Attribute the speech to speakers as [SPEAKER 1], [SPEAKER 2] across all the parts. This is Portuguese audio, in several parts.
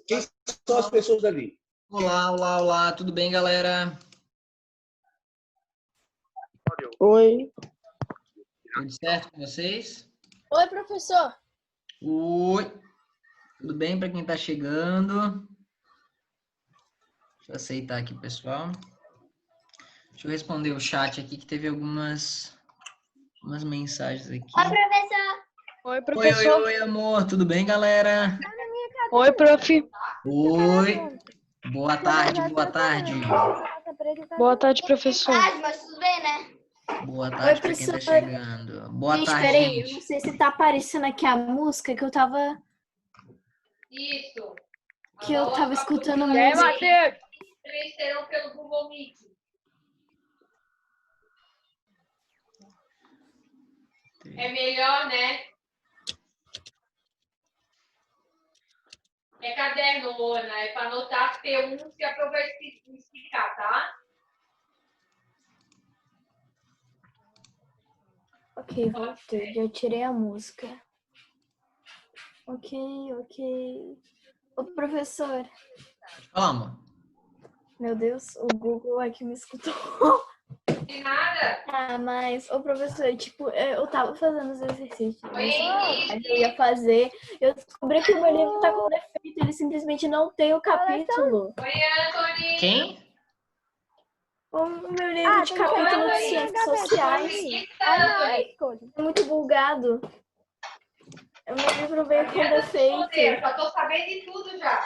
[SPEAKER 1] Quem são as pessoas ali?
[SPEAKER 2] Olá, olá, olá, tudo bem, galera?
[SPEAKER 3] Oi.
[SPEAKER 2] Tudo certo com vocês?
[SPEAKER 4] Oi, professor.
[SPEAKER 2] Oi, tudo bem para quem está chegando? Deixa eu aceitar aqui, pessoal. Deixa eu responder o chat aqui, que teve algumas mensagens aqui.
[SPEAKER 4] Oi, professor.
[SPEAKER 3] Oi, professor.
[SPEAKER 2] Oi, amor, tudo bem, galera?
[SPEAKER 3] Oi, prof.
[SPEAKER 2] Oi, boa tarde, boa tarde.
[SPEAKER 3] Boa tarde, professor.
[SPEAKER 4] Mas tudo bem, né?
[SPEAKER 2] Boa tarde para quem está
[SPEAKER 5] professor.
[SPEAKER 2] chegando. Boa
[SPEAKER 5] Gente,
[SPEAKER 2] tarde,
[SPEAKER 5] peraí, eu não
[SPEAKER 2] gente.
[SPEAKER 5] sei se tá aparecendo aqui a música que eu tava
[SPEAKER 6] Isso.
[SPEAKER 5] escutando
[SPEAKER 3] E aí,
[SPEAKER 5] música.
[SPEAKER 3] Matheus?
[SPEAKER 6] Três serão pelo Google Meet. É melhor, né? É caderno, Lona. É para anotar P1 que a prova vai explicar, tá?
[SPEAKER 5] Ok, voltei. Já tirei a música. Ok. Ô, professor.
[SPEAKER 2] Fala, amor.
[SPEAKER 5] Meu Deus, o Google aqui me escutou.
[SPEAKER 6] De nada.
[SPEAKER 5] Ah, mas, ô, professor, tipo, eu tava fazendo os exercícios.
[SPEAKER 6] Oi,
[SPEAKER 5] Eu ia fazer. Eu descobri que o meu livro tá com defeito. Ele simplesmente não tem o capítulo.
[SPEAKER 6] Oi, Anthony.
[SPEAKER 2] Quem?
[SPEAKER 5] O meu livro de capítulo de ciências sociais é muito bugado. O meu livro veio com defeito.
[SPEAKER 6] Já tô sabendo de tudo já.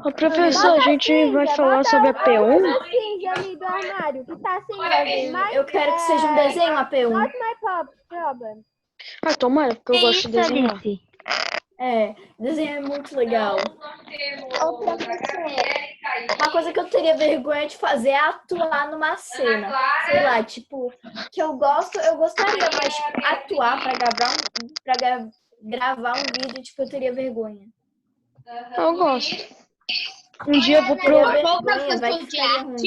[SPEAKER 3] Ô, professor, a gente vai falar sobre a P1?
[SPEAKER 4] Cinza ali do armário, que tá sem ordem.
[SPEAKER 5] Eu quero que seja um desenho AP1.
[SPEAKER 4] Not my problem.
[SPEAKER 3] Ah, tomara, porque eu gosto de desenhar.
[SPEAKER 5] É, desenho é muito legal.
[SPEAKER 6] Nós temos
[SPEAKER 4] Ô,
[SPEAKER 6] a
[SPEAKER 4] professor.
[SPEAKER 6] Gabriela e Caí.
[SPEAKER 5] Uma coisa que eu teria vergonha de fazer é atuar numa cena. Sei lá, tipo, que eu gostaria, mas tipo, atuar pra gravar um vídeo, tipo, eu teria vergonha.
[SPEAKER 3] Eu gosto. Um dia eu vou pro...
[SPEAKER 5] Teria vergonha, vai que ficaria ruim.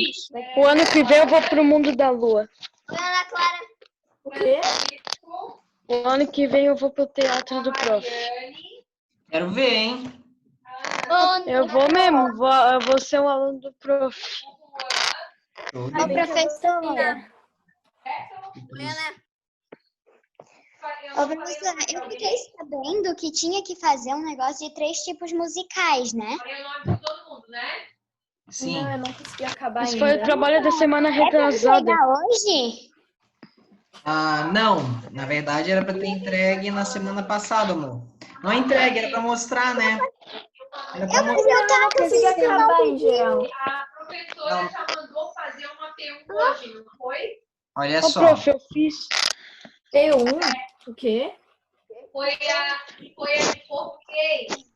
[SPEAKER 3] O ano que vem eu vou pro mundo da lua.
[SPEAKER 4] Oi, Ana Clara.
[SPEAKER 5] O quê?
[SPEAKER 3] O ano que vem eu vou pro teatro do prof.
[SPEAKER 2] Quero ver, hein?
[SPEAKER 3] Eu vou mesmo, eu vou ser um aluno do prof.
[SPEAKER 5] Ainda bem que eu
[SPEAKER 4] professor.
[SPEAKER 5] gostaria.
[SPEAKER 4] Ô, professora, eu fiquei sabendo que tinha que fazer um negócio de 3 tipos musicais, né?
[SPEAKER 6] Falei o nome de todo mundo, né?
[SPEAKER 2] Sim.
[SPEAKER 5] Não, eu não consegui acabar
[SPEAKER 3] Esse
[SPEAKER 5] ainda.
[SPEAKER 3] foi o trabalho da semana
[SPEAKER 4] É pra
[SPEAKER 3] retrasada.
[SPEAKER 4] entregar hoje?
[SPEAKER 2] Ah, não, na verdade era para ter entregue na semana passada, amor. Não é entregue, era para mostrar, né? Era pra mostrar.
[SPEAKER 5] Eu não consegui acabar em geral.
[SPEAKER 6] A professora já mandou fazer uma P1 hoje, não foi?
[SPEAKER 2] Olha
[SPEAKER 3] Ô,
[SPEAKER 2] só.
[SPEAKER 3] prof, eu fiz.
[SPEAKER 5] P1? O quê?
[SPEAKER 6] Foi a de português.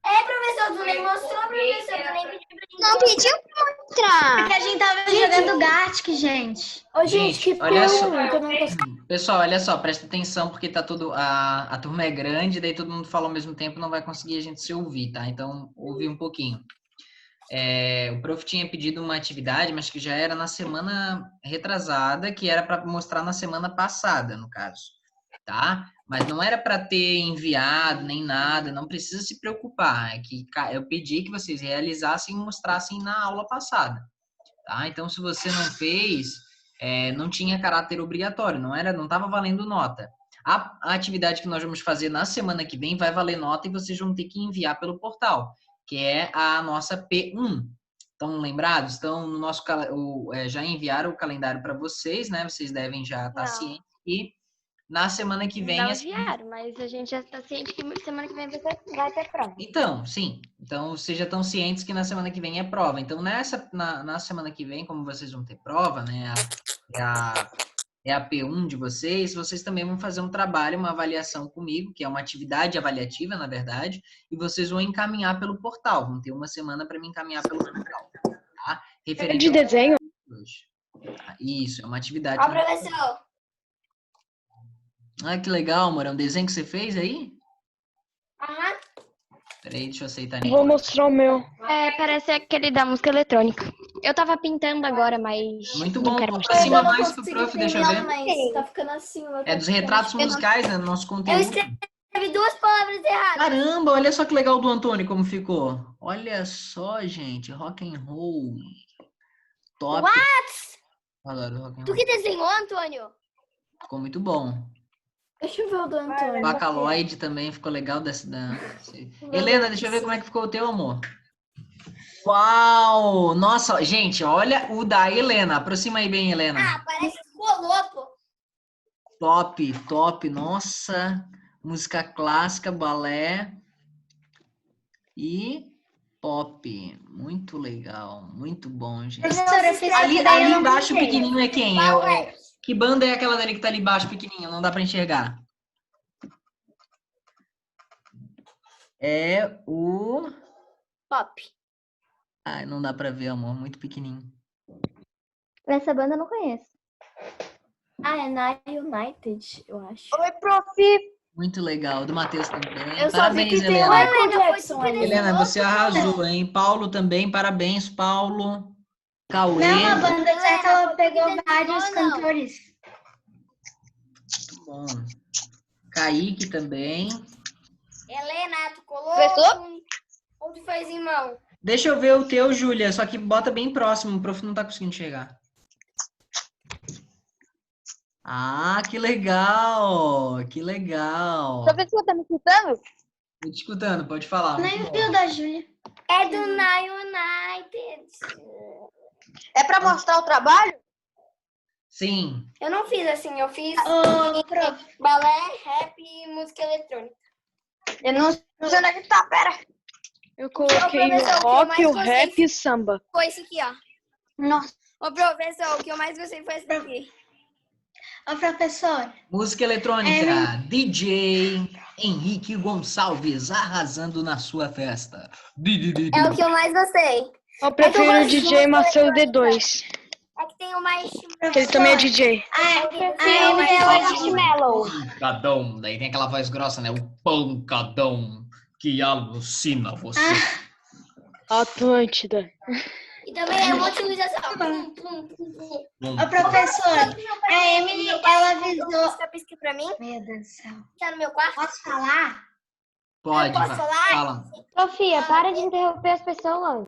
[SPEAKER 4] Professor, tu nem mostrou, professor, tu nem pediu pra gente. Não pediu pra mostrar.
[SPEAKER 7] A gente tava jogando Gartic, gente.
[SPEAKER 5] Ô, gente, que
[SPEAKER 2] olha
[SPEAKER 5] P1
[SPEAKER 2] só.
[SPEAKER 5] que eu não consegui.
[SPEAKER 2] Pessoal, olha só, presta atenção porque tá tudo a turma é grande, daí todo mundo fala ao mesmo tempo, não vai conseguir a gente se ouvir, tá? Então, ouve um pouquinho. O prof tinha pedido uma atividade, mas que já era na semana retrasada, que era para mostrar na semana passada, no caso, tá? Mas não era para ter enviado nem nada, não precisa se preocupar. É que eu pedi que vocês realizassem e mostrassem na aula passada, tá? Então, se você não fez, não tinha caráter obrigatório, não estava valendo nota. A atividade que nós vamos fazer na semana que vem vai valer nota e vocês vão ter que enviar pelo portal, que é a nossa P1. Estão lembrados? Então, no nosso já enviaram o calendário para vocês, né? Vocês devem já estar cientes. E na semana que vem...
[SPEAKER 7] Não enviaram, mas a gente já está ciente que semana que vem vai ter prova.
[SPEAKER 2] Então, sim. Então, vocês já estão cientes que na semana que vem é prova. Então, na semana que vem, como vocês vão ter prova, né? É a P1 de vocês também vão fazer um trabalho, uma avaliação comigo, que é uma atividade avaliativa, na verdade, e vocês vão encaminhar pelo portal. Vão ter uma semana para me encaminhar pelo portal. Tá?
[SPEAKER 3] É de desenho?
[SPEAKER 2] Isso, é uma atividade.
[SPEAKER 4] Ó, professor.
[SPEAKER 2] Ah, que legal, amor. É um desenho que você fez aí?
[SPEAKER 7] Aham.
[SPEAKER 2] Peraí, deixa eu aceitar.
[SPEAKER 3] Vou mostrar o meu.
[SPEAKER 7] É, parece aquele da música eletrônica. Eu tava pintando agora, mas
[SPEAKER 2] Muito
[SPEAKER 7] não
[SPEAKER 2] bom.
[SPEAKER 7] quero
[SPEAKER 2] Pra
[SPEAKER 7] mostrar.
[SPEAKER 2] cima
[SPEAKER 5] Eu não
[SPEAKER 2] mais pro
[SPEAKER 5] consegui
[SPEAKER 2] prof, deixa eu
[SPEAKER 5] terminar,
[SPEAKER 2] ver.
[SPEAKER 5] mas tá ficando assim. o meu
[SPEAKER 2] É dos
[SPEAKER 5] tá ficando
[SPEAKER 2] retratos
[SPEAKER 5] assim.
[SPEAKER 2] musicais, né? No nosso
[SPEAKER 7] Eu
[SPEAKER 2] conteúdo.
[SPEAKER 7] escrevi 2 palavras erradas.
[SPEAKER 2] Caramba, olha só que legal do Antônio como ficou. Olha só, gente, rock and roll. Top.
[SPEAKER 7] What?
[SPEAKER 2] Adoro rock and
[SPEAKER 7] Tu
[SPEAKER 2] roll.
[SPEAKER 7] que desenhou, Antônio?
[SPEAKER 2] Ficou muito bom.
[SPEAKER 5] Deixa eu ver o do Antônio.
[SPEAKER 2] Bacaloide também ficou legal Helena, deixa eu ver como é que ficou o teu, amor. Uau! Nossa, gente, olha o da Helena. Aproxima aí bem, Helena.
[SPEAKER 7] Ah, parece que ficou louco.
[SPEAKER 2] Top, top. Nossa, música clássica, balé e pop. Muito legal, muito bom, gente.
[SPEAKER 7] Professora, eu fiz
[SPEAKER 2] Ali
[SPEAKER 7] essa daí, eu não
[SPEAKER 2] embaixo,
[SPEAKER 7] pintei.
[SPEAKER 2] pequenininho é quem? Que banda é aquela dali que tá ali embaixo, pequenininha? Não dá pra enxergar. É o...
[SPEAKER 7] Pop.
[SPEAKER 2] Ai, não dá pra ver, amor. Muito pequenininho.
[SPEAKER 7] Essa banda eu não conheço.
[SPEAKER 5] Ah, é na United, eu acho.
[SPEAKER 7] Oi, prof.
[SPEAKER 2] Muito legal. Do Matheus também.
[SPEAKER 5] Eu só vi
[SPEAKER 2] Parabéns,
[SPEAKER 5] que tem o
[SPEAKER 2] Helena.
[SPEAKER 5] Michael Jackson aí.
[SPEAKER 2] Helena, você arrasou, hein? Paulo também. Parabéns, Paulo. Cauê.
[SPEAKER 7] banda que ela pegou vários cantores.
[SPEAKER 2] Muito bom. Kaique também.
[SPEAKER 7] Helena, tu colou?
[SPEAKER 4] Professor?
[SPEAKER 7] Ou tu fez em mão?
[SPEAKER 2] Deixa eu ver o teu, Júlia. Só que bota bem próximo. O prof não tá conseguindo chegar. Ah, que legal! Que legal!
[SPEAKER 4] Professor, tá me escutando?
[SPEAKER 2] Tô te escutando, pode falar.
[SPEAKER 7] Nem
[SPEAKER 2] Muito
[SPEAKER 7] viu
[SPEAKER 2] bom.
[SPEAKER 7] da Júlia. É do Na United.
[SPEAKER 4] É pra mostrar o trabalho?
[SPEAKER 2] Sim.
[SPEAKER 7] Eu não fiz assim, eu fiz balé, rap e música eletrônica.
[SPEAKER 4] Eu não sei onde é que tá, pera.
[SPEAKER 3] Eu coloquei
[SPEAKER 7] professor,
[SPEAKER 3] o
[SPEAKER 7] o que eu
[SPEAKER 3] rock,
[SPEAKER 7] mais
[SPEAKER 3] o
[SPEAKER 7] gostei
[SPEAKER 3] rap e o samba.
[SPEAKER 7] Foi isso aqui, ó.
[SPEAKER 4] Nossa.
[SPEAKER 7] Ô, professor, o que eu mais gostei foi isso daqui.
[SPEAKER 8] Ô, professor,
[SPEAKER 2] Música eletrônica. DJ Henrique Gonçalves arrasando na sua festa.
[SPEAKER 7] É o que eu mais gostei.
[SPEAKER 3] Eu prefiro o DJ Marcelo D2,
[SPEAKER 7] É que tem o mais...
[SPEAKER 3] que ele também é DJ.
[SPEAKER 4] Marshmallow.
[SPEAKER 2] Pancadão. Daí tem aquela voz grossa, né? O pancadão que alucina você.
[SPEAKER 3] Atlântida.
[SPEAKER 7] E também é uma utilização. Pum, pum, pum, pum.
[SPEAKER 8] ô, professor, a Emily, ela avisou...
[SPEAKER 7] Pisca pra mim.
[SPEAKER 8] Meu Deus do céu.
[SPEAKER 7] Tá no meu quarto?
[SPEAKER 8] Posso falar?
[SPEAKER 2] Pode,
[SPEAKER 7] Posso
[SPEAKER 2] vai.
[SPEAKER 7] falar?
[SPEAKER 2] Fala.
[SPEAKER 7] Sofia, para de interromper as pessoas.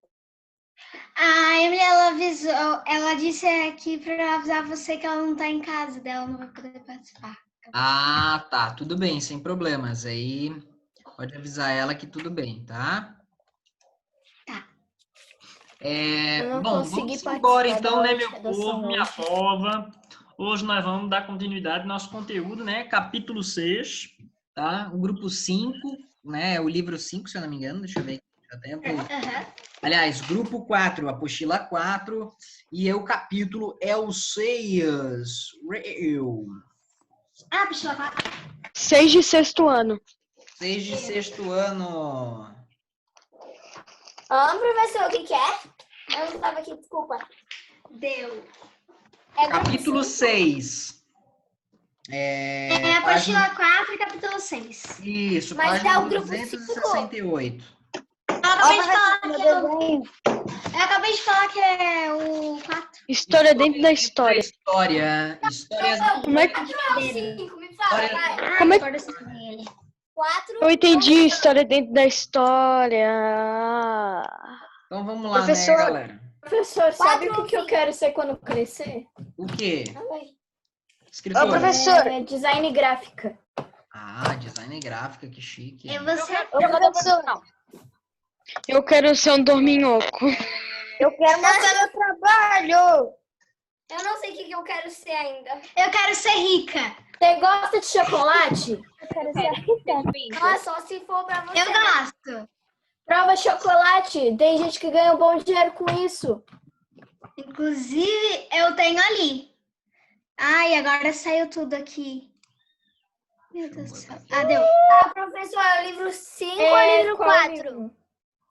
[SPEAKER 8] A Emily, ela avisou, ela disse aqui pra avisar você que ela não tá em casa, dela não vai poder participar.
[SPEAKER 2] Ah, tá. Tudo bem, sem problemas. Aí pode avisar ela que tudo bem, tá?
[SPEAKER 8] Tá.
[SPEAKER 2] É,
[SPEAKER 5] Eu não
[SPEAKER 2] bom,
[SPEAKER 5] consegui
[SPEAKER 2] vamos embora
[SPEAKER 5] participar
[SPEAKER 2] então,
[SPEAKER 5] da
[SPEAKER 2] né,
[SPEAKER 5] aula de
[SPEAKER 2] meu
[SPEAKER 5] redação
[SPEAKER 2] povo, minha
[SPEAKER 5] hoje.
[SPEAKER 2] pova. Hoje nós vamos dar continuidade ao nosso conteúdo, né? Capítulo 6, tá? O grupo 5, né? O livro 5, se eu não me engano. Deixa eu ver. Até vou... Aliás, grupo 4, apostila 4. E o capítulo é o 6.
[SPEAKER 8] Ah, pessoal,
[SPEAKER 3] 6 de sexto ano.
[SPEAKER 2] 6 de sexto ano.
[SPEAKER 7] Professor, o que é? Eu não estava aqui, desculpa.
[SPEAKER 8] deu.
[SPEAKER 7] É
[SPEAKER 2] Capítulo 6.
[SPEAKER 8] É a apostila 4 e capítulo 6.
[SPEAKER 2] Isso,
[SPEAKER 7] Mas
[SPEAKER 2] página
[SPEAKER 7] é o grupo
[SPEAKER 2] 268.
[SPEAKER 8] Eu acabei de falar que é o 4.
[SPEAKER 3] História dentro da história.
[SPEAKER 2] Histórias
[SPEAKER 3] Como é que...
[SPEAKER 7] 5, me fala, vai.
[SPEAKER 3] Como é
[SPEAKER 8] Agora eu sei dele.
[SPEAKER 7] 4.
[SPEAKER 3] Eu entendi história dentro da história.
[SPEAKER 2] Então vamos lá,
[SPEAKER 3] Professor.
[SPEAKER 2] né, galera?
[SPEAKER 5] Professor, sabe
[SPEAKER 7] Quatro
[SPEAKER 5] o que eu quero ser quando crescer?
[SPEAKER 2] O quê?
[SPEAKER 4] Ô,
[SPEAKER 2] Escritora?
[SPEAKER 4] professor.
[SPEAKER 5] É, design gráfica.
[SPEAKER 2] Ah, design gráfica, que chique.
[SPEAKER 8] E você?
[SPEAKER 4] Ô, professor.
[SPEAKER 3] Eu quero ser um dorminhoco.
[SPEAKER 4] Eu quero mostrar meu trabalho.
[SPEAKER 7] Eu não sei o que eu quero ser ainda.
[SPEAKER 8] Eu quero ser rica.
[SPEAKER 5] Você gosta de chocolate?
[SPEAKER 7] Eu quero ser arquiteta. Ah, só se for pra você.
[SPEAKER 8] Eu gosto.
[SPEAKER 5] Prova chocolate. Tem gente que ganha um bom dinheiro com isso.
[SPEAKER 8] Inclusive, eu tenho ali. Ai, agora saiu tudo aqui. Meu Deus do céu. Ah, deu.
[SPEAKER 7] Ah, professor, é o livro 5 ou o livro
[SPEAKER 5] qual
[SPEAKER 7] 4?
[SPEAKER 5] livro?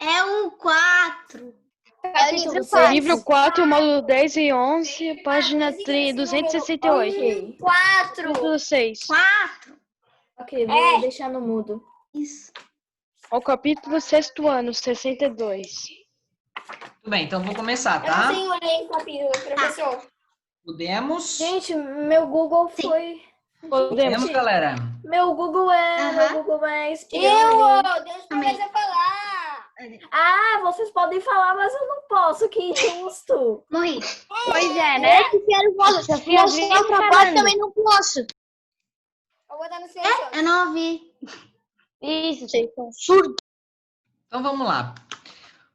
[SPEAKER 8] É o 4.
[SPEAKER 5] Capítulo
[SPEAKER 4] livro
[SPEAKER 5] 6.
[SPEAKER 3] Livro 4, módulo 10 e 11, página 268.
[SPEAKER 5] Ok,
[SPEAKER 7] 4.
[SPEAKER 3] Capítulo 6.
[SPEAKER 8] 4.
[SPEAKER 5] ok, vou deixar no mudo.
[SPEAKER 8] Isso.
[SPEAKER 3] Ao capítulo 6º ano, 62.
[SPEAKER 2] Tudo bem, então vou começar,
[SPEAKER 7] Eu não
[SPEAKER 2] tá?
[SPEAKER 7] sei ler esse capítulo, professor.
[SPEAKER 2] Podemos?
[SPEAKER 5] Gente, meu Google foi...
[SPEAKER 3] Podemos.
[SPEAKER 2] Podemos, galera?
[SPEAKER 5] Meu Google é
[SPEAKER 7] Eu,
[SPEAKER 5] espião.
[SPEAKER 7] deixa o professor falar.
[SPEAKER 5] Ah, vocês podem falar, mas eu não posso, que injusto.
[SPEAKER 8] Morri.
[SPEAKER 3] Pois é, né?
[SPEAKER 4] Mostrar o trabalho também não posso.
[SPEAKER 7] Vou botar no silencioso.
[SPEAKER 8] Eu não ouvi.
[SPEAKER 3] Isso,
[SPEAKER 4] Surdo.
[SPEAKER 2] Então vamos lá.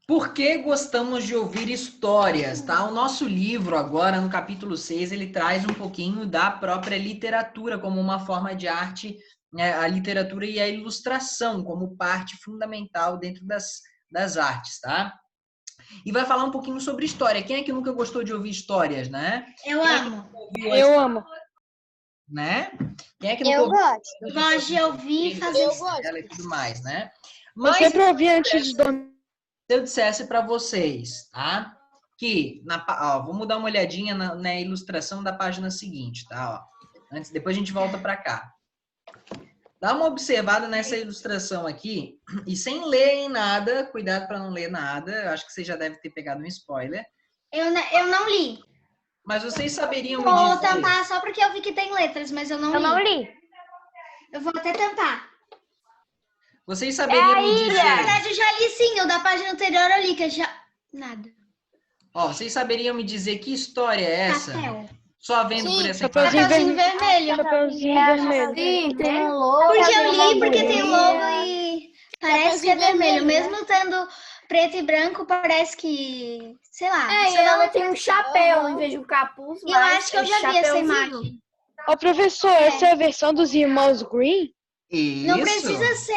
[SPEAKER 2] Por que gostamos de ouvir histórias, tá? O nosso livro agora, no capítulo 6, ele traz um pouquinho da própria literatura como uma forma de arte, né? A literatura e a ilustração como parte fundamental dentro das artes, tá? E vai falar um pouquinho sobre história. Quem é que nunca gostou de ouvir histórias, né?
[SPEAKER 8] Eu amo.
[SPEAKER 3] Eu amo.
[SPEAKER 2] Né? Quem é que nunca
[SPEAKER 4] Eu
[SPEAKER 2] ouviu
[SPEAKER 4] gosto.
[SPEAKER 8] Gosto de ouvir e fazer isso.
[SPEAKER 2] ela e tudo mais, né?
[SPEAKER 3] Eu
[SPEAKER 2] Mas
[SPEAKER 3] sempre ouvi antes de dormir.
[SPEAKER 2] se eu dissesse para vocês, tá? Que, vamos dar uma olhadinha na ilustração da página seguinte, tá? Ó, depois a gente volta para cá. Dá uma observada nessa ilustração aqui, e sem ler em nada, cuidado para não ler nada, eu acho que você já deve ter pegado um spoiler.
[SPEAKER 8] Eu não li.
[SPEAKER 2] Mas vocês saberiam me
[SPEAKER 8] Vou
[SPEAKER 2] dizer...
[SPEAKER 8] tampar só porque eu vi que tem letras, mas eu não li. Eu vou até tampar.
[SPEAKER 2] Vocês saberiam me dizer...
[SPEAKER 8] Na verdade, eu já li sim. O da página anterior eu li, que eu já... Nada.
[SPEAKER 2] Ó, vocês saberiam me dizer que história é essa?
[SPEAKER 8] Papel.
[SPEAKER 2] Só vendo por essa
[SPEAKER 3] Chapeuzinho
[SPEAKER 8] Papelzinho vermelho.
[SPEAKER 3] Chapeuzinho vermelho.
[SPEAKER 5] Sim, tem um logo.
[SPEAKER 8] Porque
[SPEAKER 5] tem
[SPEAKER 8] eu
[SPEAKER 5] uma
[SPEAKER 8] li, porque tem
[SPEAKER 5] mulher.
[SPEAKER 8] logo e parece que é vermelho. Mesmo tendo preto e branco, parece que... Sei lá.
[SPEAKER 5] É, e
[SPEAKER 8] sei lá,
[SPEAKER 5] ela tem um chapéu em vez de um capuz.
[SPEAKER 8] Eu acho que eu já vi essa
[SPEAKER 5] chapéuzinho.
[SPEAKER 8] imagem.
[SPEAKER 3] Ô, professor, essa é a versão dos irmãos Green?
[SPEAKER 2] Isso.
[SPEAKER 8] Não precisa ser.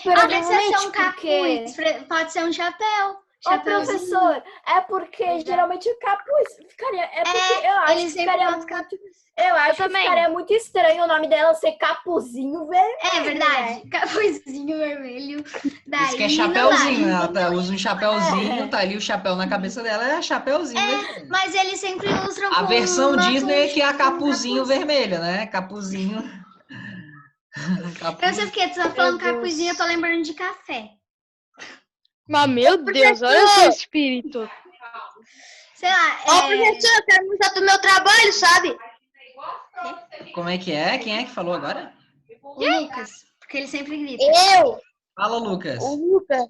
[SPEAKER 8] Não precisa ser um
[SPEAKER 5] provavelmente
[SPEAKER 8] capuz. Pode ser um chapéu.
[SPEAKER 5] Ô,
[SPEAKER 8] Chapeuzinho.
[SPEAKER 5] professor, é porque geralmente o capuz ficaria... É porque eu acho
[SPEAKER 8] eles
[SPEAKER 5] que
[SPEAKER 8] sempre
[SPEAKER 5] ficaria
[SPEAKER 8] botam
[SPEAKER 5] muito... Eu acho que ficaria muito estranho o nome dela ser Capuzinho Vermelho.
[SPEAKER 8] É verdade. Capuzinho vermelho. Daí,
[SPEAKER 2] Isso que é
[SPEAKER 8] não
[SPEAKER 2] chapéuzinho,
[SPEAKER 8] vai.
[SPEAKER 2] ela usa um chapéuzinho, tá ali o chapéu na cabeça dela, é chapéuzinho vermelho.
[SPEAKER 8] Mas eles sempre ilustram
[SPEAKER 2] A
[SPEAKER 8] com
[SPEAKER 2] versão
[SPEAKER 8] uma
[SPEAKER 2] Disney é que é a
[SPEAKER 8] com
[SPEAKER 2] capuzinho
[SPEAKER 8] capuz.
[SPEAKER 2] vermelho, né? Capuzinho.
[SPEAKER 8] Eu sei porque tu tá falando capuzinho, eu tô lembrando de café.
[SPEAKER 3] Mas, meu Deus, olha o seu espírito.
[SPEAKER 8] Sei lá,
[SPEAKER 4] professor, eu quero mostrar do meu trabalho, sabe?
[SPEAKER 2] Como é que é? Quem é que falou agora?
[SPEAKER 8] o Lucas. Porque ele sempre grita.
[SPEAKER 4] Eu,
[SPEAKER 2] Fala, Lucas.
[SPEAKER 4] o Lucas.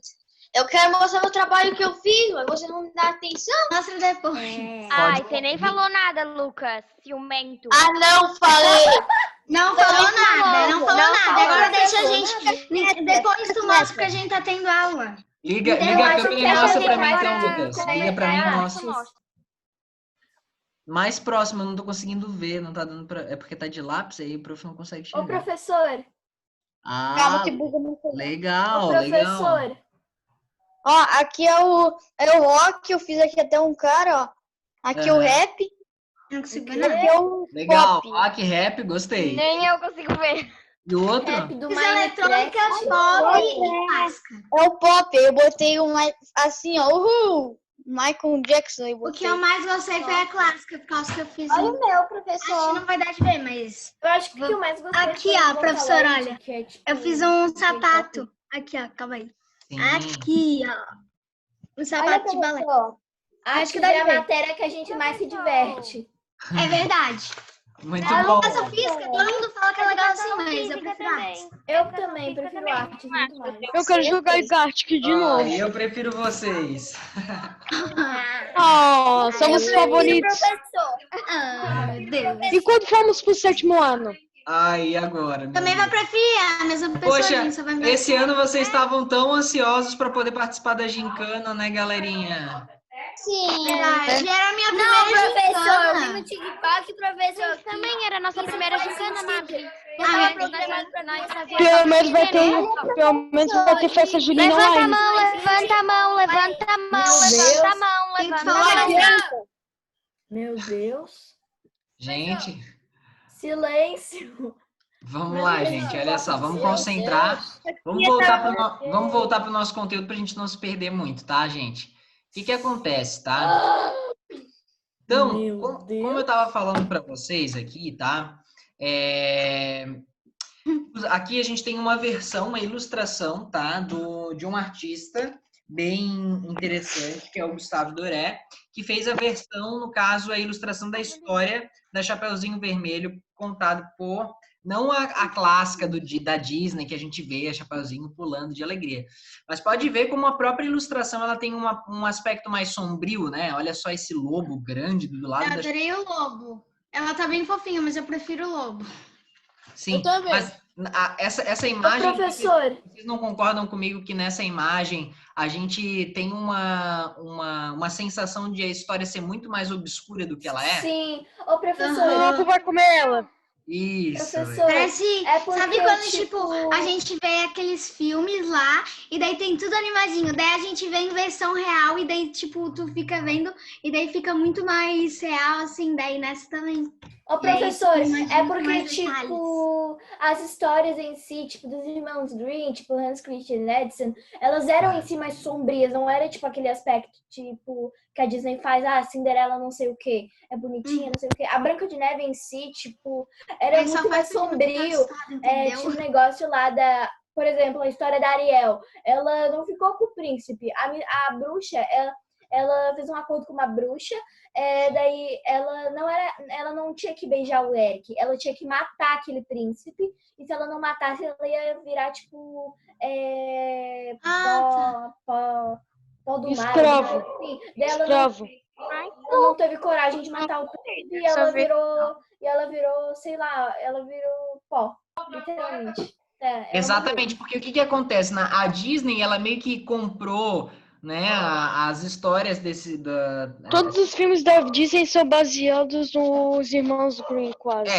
[SPEAKER 4] Eu quero mostrar o trabalho que eu fiz, mas você não dá atenção.
[SPEAKER 8] Mostra depois.
[SPEAKER 2] Ai,
[SPEAKER 9] você nem falou nada, Lucas. Ciumento.
[SPEAKER 4] Ah, não falei.
[SPEAKER 8] Não falou nada, não falou nada.
[SPEAKER 9] falou
[SPEAKER 8] Agora
[SPEAKER 9] nada.
[SPEAKER 8] deixa a gente. Depois tu mostra que a gente tá tendo aula.
[SPEAKER 2] Liga
[SPEAKER 5] Eu
[SPEAKER 2] a
[SPEAKER 5] acho
[SPEAKER 2] câmera
[SPEAKER 5] que
[SPEAKER 2] e
[SPEAKER 5] a
[SPEAKER 2] mostra
[SPEAKER 5] gente
[SPEAKER 2] pra mim
[SPEAKER 5] vai
[SPEAKER 2] então,
[SPEAKER 5] dar
[SPEAKER 2] Lucas. Liga pra mim e
[SPEAKER 5] comentários.
[SPEAKER 2] mostra. Mais próximo, eu não tô conseguindo ver, não tá dando pra... É porque tá de lápis, aí o prof não consegue
[SPEAKER 5] Ô,
[SPEAKER 2] enxergar.
[SPEAKER 5] professor.
[SPEAKER 2] Ah, legal,
[SPEAKER 5] Ô,
[SPEAKER 2] legal.
[SPEAKER 5] professor.
[SPEAKER 4] Ó, aqui é o rock, eu fiz aqui até um cara, ó. Aqui o
[SPEAKER 2] Aham.
[SPEAKER 4] rap,
[SPEAKER 8] Não consigo ver
[SPEAKER 4] aqui
[SPEAKER 8] nada.
[SPEAKER 4] é o
[SPEAKER 2] Legal,
[SPEAKER 4] pop.
[SPEAKER 2] rock, rap, gostei.
[SPEAKER 9] Nem eu consigo ver.
[SPEAKER 2] E o outro?
[SPEAKER 5] Rap do
[SPEAKER 8] Fiz
[SPEAKER 5] Minecraft.
[SPEAKER 8] eletrônica, pop e clássica.
[SPEAKER 4] É o pop, eu botei um assim, ó, uhul, Michael Jackson. Eu
[SPEAKER 8] O
[SPEAKER 4] botei.
[SPEAKER 8] que eu mais gostei foi a clássica, por causa que eu fiz.
[SPEAKER 4] Olha o meu,
[SPEAKER 8] Acho que
[SPEAKER 4] professor.
[SPEAKER 8] não vai dar de ver, mas.
[SPEAKER 5] Eu acho que o que eu mais gostei
[SPEAKER 8] Aqui,
[SPEAKER 5] foi
[SPEAKER 8] ó,
[SPEAKER 5] o
[SPEAKER 8] professor,
[SPEAKER 5] Vocaloid,
[SPEAKER 8] olha.
[SPEAKER 5] que é, tipo,
[SPEAKER 8] Eu fiz um sapato. Aqui, ó, calma aí.
[SPEAKER 2] Sim.
[SPEAKER 8] Aqui, ó. Um sapato de balé.
[SPEAKER 5] Acho que
[SPEAKER 8] dá
[SPEAKER 5] é
[SPEAKER 8] de ver.
[SPEAKER 5] a matéria que a gente mais se diverte.
[SPEAKER 8] É verdade.
[SPEAKER 2] Muito
[SPEAKER 8] A
[SPEAKER 2] bom.
[SPEAKER 8] educação física, todo mundo fala que é legal assim, mas eu prefiro arte.
[SPEAKER 5] Eu também prefiro arte muito mais.
[SPEAKER 3] Eu quero jogar Gartic de novo.
[SPEAKER 2] Ah, eu prefiro vocês.
[SPEAKER 3] Oh, somos favoritos.
[SPEAKER 8] Ah, meu Deus.
[SPEAKER 3] E quando fomos pro 7º ano?
[SPEAKER 2] Ai, e agora? meu
[SPEAKER 8] Também vai
[SPEAKER 2] Deus?
[SPEAKER 8] preferir a mesma pessoa.
[SPEAKER 2] Poxa,
[SPEAKER 8] a gente só vai me
[SPEAKER 2] esse ano vocês estavam tão ansiosos para poder participar da gincana, né, galerinha?
[SPEAKER 4] Sim.
[SPEAKER 8] Verdade, era a minha
[SPEAKER 7] Não,
[SPEAKER 8] primeira
[SPEAKER 7] professor, eu vi
[SPEAKER 8] gincana.
[SPEAKER 7] no TikTok, professor.
[SPEAKER 9] Também era a nossa primeira gincana, Mabi.
[SPEAKER 7] Ah, programado pra nós fazer.
[SPEAKER 3] Pelo menos vai ter festa junina
[SPEAKER 9] Levanta a
[SPEAKER 3] online.
[SPEAKER 9] mão, levanta a mão, levanta a mão,
[SPEAKER 5] Meu
[SPEAKER 9] levanta a mão,
[SPEAKER 8] Tem que
[SPEAKER 9] levanta
[SPEAKER 8] falar
[SPEAKER 9] a mão.
[SPEAKER 5] Meu Deus.
[SPEAKER 2] Gente,
[SPEAKER 5] Silêncio.
[SPEAKER 2] vamos lá, gente. Olha só, vamos concentrar. Vamos voltar para o nosso conteúdo para a gente não se perder muito, tá, gente? que acontece, tá? Então,
[SPEAKER 5] Meu
[SPEAKER 2] como
[SPEAKER 5] Deus.
[SPEAKER 2] eu estava falando para vocês aqui, tá? Aqui a gente tem uma versão, uma ilustração, tá? De um artista bem interessante, que é o Gustavo Doré, que fez a versão, no caso, a ilustração da história da Chapeuzinho Vermelho, contado por, não a clássica da Disney, que a gente vê a Chapeuzinho pulando de alegria, mas pode ver como a própria ilustração ela tem um aspecto mais sombrio, né? Olha só esse lobo grande do lado
[SPEAKER 8] Eu
[SPEAKER 2] da...
[SPEAKER 8] adorei o lobo. Ela tá bem fofinha, mas eu prefiro o lobo.
[SPEAKER 2] Sim,
[SPEAKER 5] Eu também.
[SPEAKER 2] mas essa
[SPEAKER 5] Ô,
[SPEAKER 2] imagem...
[SPEAKER 5] professor,
[SPEAKER 2] Vocês não concordam comigo que nessa imagem a gente tem uma sensação de a história ser muito mais obscura do que ela é?
[SPEAKER 5] sim. Ô, professor,
[SPEAKER 3] O lobo vai comer ela.
[SPEAKER 2] Isso.
[SPEAKER 5] professor,
[SPEAKER 8] Parece,
[SPEAKER 5] é porque,
[SPEAKER 8] sabe quando,
[SPEAKER 5] tipo,
[SPEAKER 8] tipo, a gente vê aqueles filmes lá e daí tem tudo animadinho. Daí a gente vê em versão real e daí, tipo, tu fica vendo e daí fica muito mais real, assim, daí nessa também.
[SPEAKER 5] Ô,
[SPEAKER 8] E aí,
[SPEAKER 5] professor,
[SPEAKER 8] imagina
[SPEAKER 5] é
[SPEAKER 8] com
[SPEAKER 5] porque,
[SPEAKER 8] mais
[SPEAKER 5] tipo, as histórias em si, tipo, dos irmãos Grimm, tipo, Hans Christian Andersen, elas eram em si mais sombrias, não era, tipo, aquele aspecto, tipo, que a Disney faz, Cinderela não sei o quê, é bonitinha, não sei o quê. A Branca de Neve em si, tipo, era
[SPEAKER 8] Aí só
[SPEAKER 5] muito mais
[SPEAKER 8] faz tudo
[SPEAKER 5] sombrio.
[SPEAKER 8] engraçado, entendeu?
[SPEAKER 5] Tinha um negócio lá por exemplo, a história da Ariel, ela não ficou com o príncipe. A bruxa, ela fez um acordo com uma bruxa, daí ela não tinha que beijar o Eric, ela tinha que matar aquele príncipe, e se ela não matasse, ela ia virar, tipo, pó do mar.
[SPEAKER 3] Escravo.
[SPEAKER 5] Assim. Daí
[SPEAKER 3] Escravo.
[SPEAKER 5] ela não teve coragem de matar o príncipe, e ela virou, sei lá, ela virou pó, literalmente. Ela
[SPEAKER 2] Exatamente, porque o que acontece? A Disney, ela meio que comprou, né, as histórias
[SPEAKER 3] Todos os filmes da Disney são baseados nos irmãos Grimm, quase.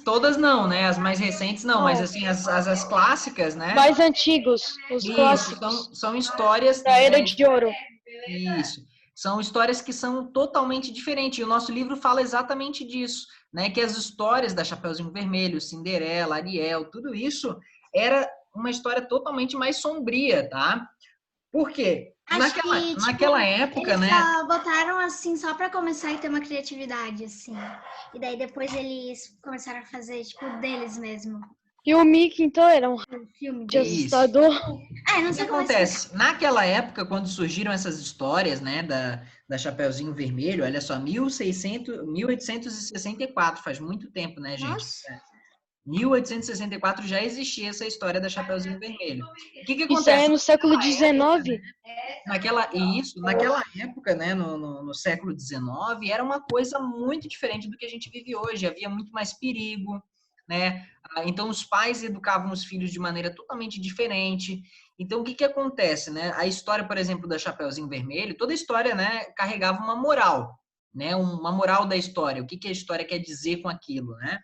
[SPEAKER 2] todas não, né? As mais recentes não, mas assim, as clássicas, né?
[SPEAKER 3] Mais antigos, os
[SPEAKER 2] Isso,
[SPEAKER 3] clássicos.
[SPEAKER 2] são histórias...
[SPEAKER 3] Da Era de Ouro.
[SPEAKER 2] Isso. São histórias que são totalmente diferentes. E o nosso livro fala exatamente disso, né? Que as histórias da Chapeuzinho Vermelho, Cinderela, Ariel, tudo isso era uma história totalmente mais sombria, tá? Por quê? Naquela época,
[SPEAKER 8] eles
[SPEAKER 2] né?
[SPEAKER 8] só botaram assim só pra começar e ter uma criatividade, assim. E daí depois eles começaram a fazer, tipo, deles mesmo.
[SPEAKER 3] E o Mickey, então, era um
[SPEAKER 8] Filme
[SPEAKER 3] de
[SPEAKER 8] deles.
[SPEAKER 3] assustador.
[SPEAKER 8] Não
[SPEAKER 2] O que
[SPEAKER 8] sei como
[SPEAKER 2] acontece? Naquela época, quando surgiram essas histórias, né, da Chapeuzinho Vermelho, olha só, 1864, faz muito tempo, né, gente?
[SPEAKER 8] Nossa.
[SPEAKER 2] 1864 já existia essa história da Chapeuzinho Vermelho. O que
[SPEAKER 3] Isso aí é
[SPEAKER 2] acontece?
[SPEAKER 3] no século XIX.
[SPEAKER 2] Naquela época, né, no século XIX, era uma coisa muito diferente do que a gente vive hoje. Havia muito mais perigo, né? Então, os pais educavam os filhos de maneira totalmente diferente. Então, o que acontece, né? A história, por exemplo, da Chapeuzinho Vermelho, toda história, né, carregava uma moral, né? Uma moral da história. O que a história quer dizer com aquilo, né?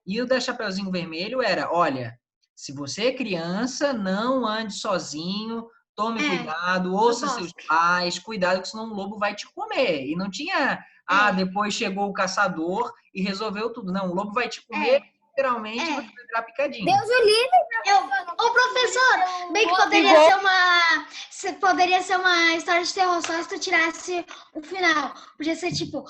[SPEAKER 2] E o da Chapeuzinho Vermelho era, olha, se você é criança, não ande sozinho, tome cuidado, ouça seus pais, cuidado que senão o lobo vai te comer. E não tinha, depois chegou o caçador e resolveu tudo. Não, o lobo vai te comer, literalmente, você vai virar picadinho.
[SPEAKER 5] Deus o livre!
[SPEAKER 8] Ô, professor, bem que poderia ser uma história de terror, só se tu tirasse o final. Podia ser tipo,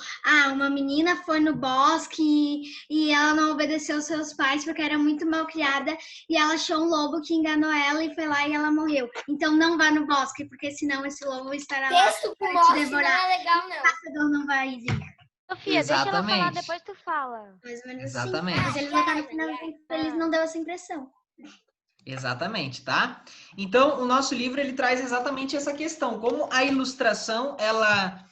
[SPEAKER 8] uma menina foi no bosque e ela não obedeceu aos seus pais porque era muito mal criada e ela achou um lobo que enganou ela e foi lá e ela morreu. Então não vá no bosque, porque senão esse lobo estará lá
[SPEAKER 7] Texto com
[SPEAKER 8] para te
[SPEAKER 7] morte não
[SPEAKER 8] devorar.
[SPEAKER 7] é legal,
[SPEAKER 8] O
[SPEAKER 7] não.
[SPEAKER 8] caçador não vai vir.
[SPEAKER 9] Sofia, deixa ela falar,
[SPEAKER 2] Exatamente.
[SPEAKER 9] depois tu fala.
[SPEAKER 8] Mais ou menos
[SPEAKER 2] Exatamente.
[SPEAKER 8] assim. Mas eles botaram no final, eles não deu essa impressão.
[SPEAKER 2] Exatamente, tá? Então, o nosso livro, ele traz exatamente essa questão, como a ilustração, ela